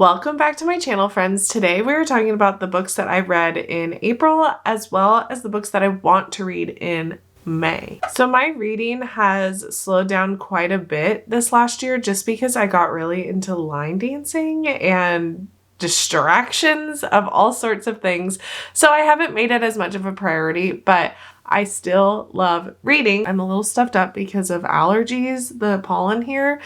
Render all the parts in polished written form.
Welcome back to my channel, friends. Today we are talking about the books that I read in April as well as the books that I want to read in May. So my reading has slowed down quite a bit this last year just because I got really into line dancing and distractions of all sorts of things. So I haven't made it as much of a priority, but I still love reading. I'm a little stuffed up because of allergies. The pollen here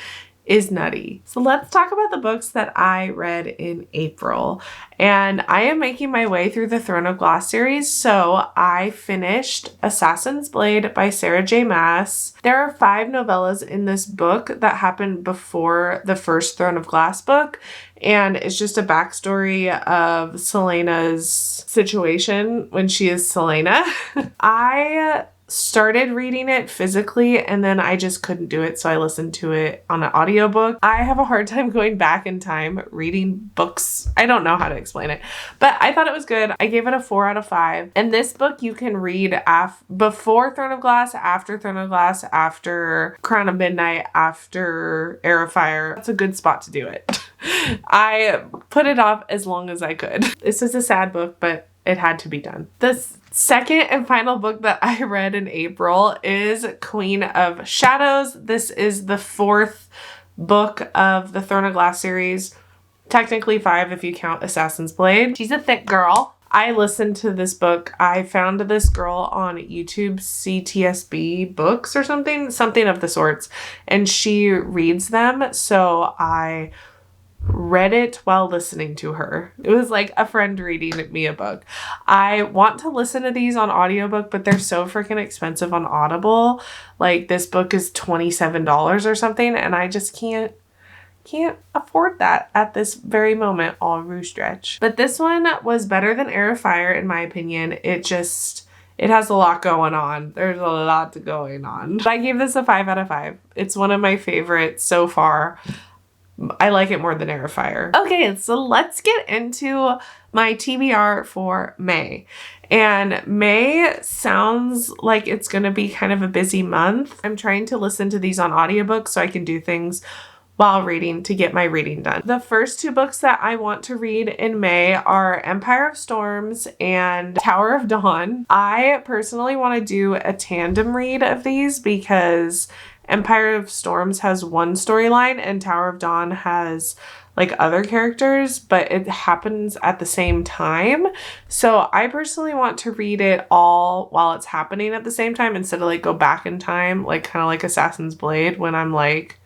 is nutty. So let's talk about the books that I read in April. And I am making my way through the Throne of Glass series. So I finished Assassin's Blade by Sarah J. Maas. There are 5 novellas in this book that happened before the first Throne of Glass book. And it's just a backstory of Celaena's situation when she is Celaena. I started reading it physically and then I just couldn't do it, so I listened to it on an audiobook. I have a hard time going back in time reading books. I don't know how to explain it, but I thought it was good. I gave it a 4 out of 5. And this book you can read before Throne of Glass, after Throne of Glass, after Crown of Midnight, after Heir of Fire. That's a good spot to do it. I put it off as long as I could. This is a sad book, but it had to be done. This second and final book that I read in April is Queen of Shadows. This is the 4th book of the Throne of Glass series. Technically 5 if you count Assassin's Blade. She's a thick girl. I listened to this book. I found this girl on YouTube, CTSB Books or something of the sorts, and she reads them. So I read it while listening to her. It was like a friend reading me a book. I want to listen to these on audiobook, but they're so freaking expensive on Audible. Like this book is $27 or something, and I just can't afford that at this very moment, all rouge stretch. But this one was better than Heir of Fire in my opinion. It has a lot going on. There's a lot going on. But I gave this a 5 out of 5. It's one of my favorites so far. I like it more than Heir of Fire. Okay, so let's get into my TBR for May. And May sounds like it's going to be kind of a busy month. I'm trying to listen to these on audiobook so I can do things while reading to get my reading done. The first 2 books that I want to read in May are Empire of Storms and Tower of Dawn. I personally want to do a tandem read of these because Empire of Storms has one storyline and Tower of Dawn has like other characters, but it happens at the same time. So I personally want to read it all while it's happening at the same time instead of like go back in time, like kind of like Assassin's Blade when I'm like,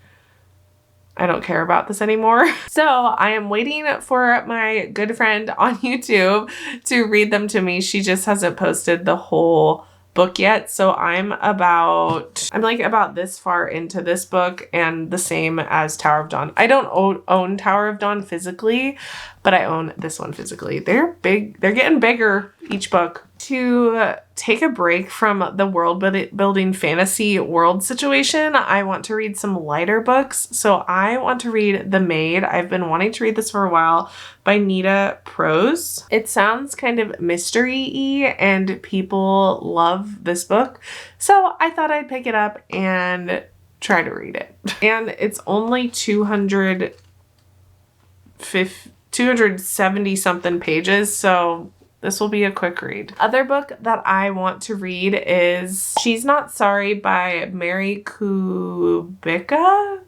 I don't care about this anymore. So I am waiting for my good friend on YouTube to read them to me. She just hasn't posted the whole book yet. So I'm like about this far into this book and the same as Tower of Dawn. I don't own Tower of Dawn physically, but I own this one physically. They're big. They're getting bigger each book. To take a break from the world building fantasy world situation, I want to read some lighter books. So I want to read The Maid. I've been wanting to read this for a while by Nita Prose. It sounds kind of mystery-y and people love this book. So I thought I'd pick it up and try to read it. And it's only 270 something pages. So this will be a quick read. Other book that I want to read is She's Not Sorry by Mary Kubica.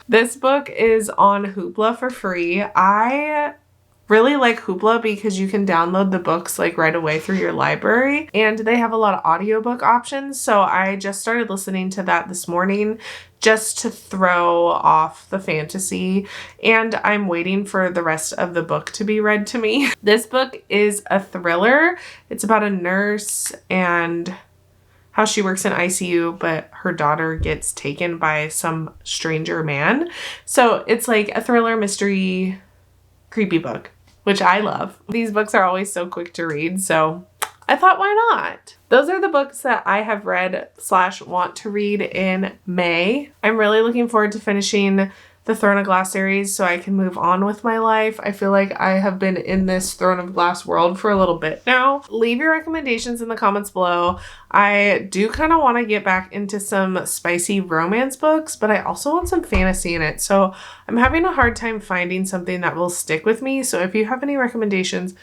This book is on Hoopla for free. I really like Hoopla because you can download the books like right away through your library and they have a lot of audiobook options. So I just started listening to that this morning just to throw off the fantasy, and I'm waiting for the rest of the book to be read to me. This book is a thriller. It's about a nurse and how she works in ICU, but her daughter gets taken by some stranger man. So it's like a thriller, mystery, creepy book, which I love. These books are always so quick to read, so I thought, why not? Those are the books that I have read / want to read in May. I'm really looking forward to finishing the Throne of Glass series so I can move on with my life. I feel like I have been in this Throne of Glass world for a little bit now. Leave your recommendations in the comments below. I do kind of want to get back into some spicy romance books, but I also want some fantasy in it. So I'm having a hard time finding something that will stick with me. So if you have any recommendations,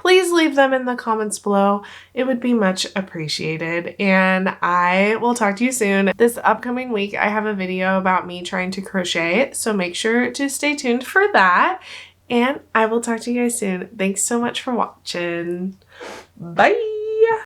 please leave them in the comments below. It would be much appreciated. And I will talk to you soon. This upcoming week, I have a video about me trying to crochet, so make sure to stay tuned for that. And I will talk to you guys soon. Thanks so much for watching. Bye!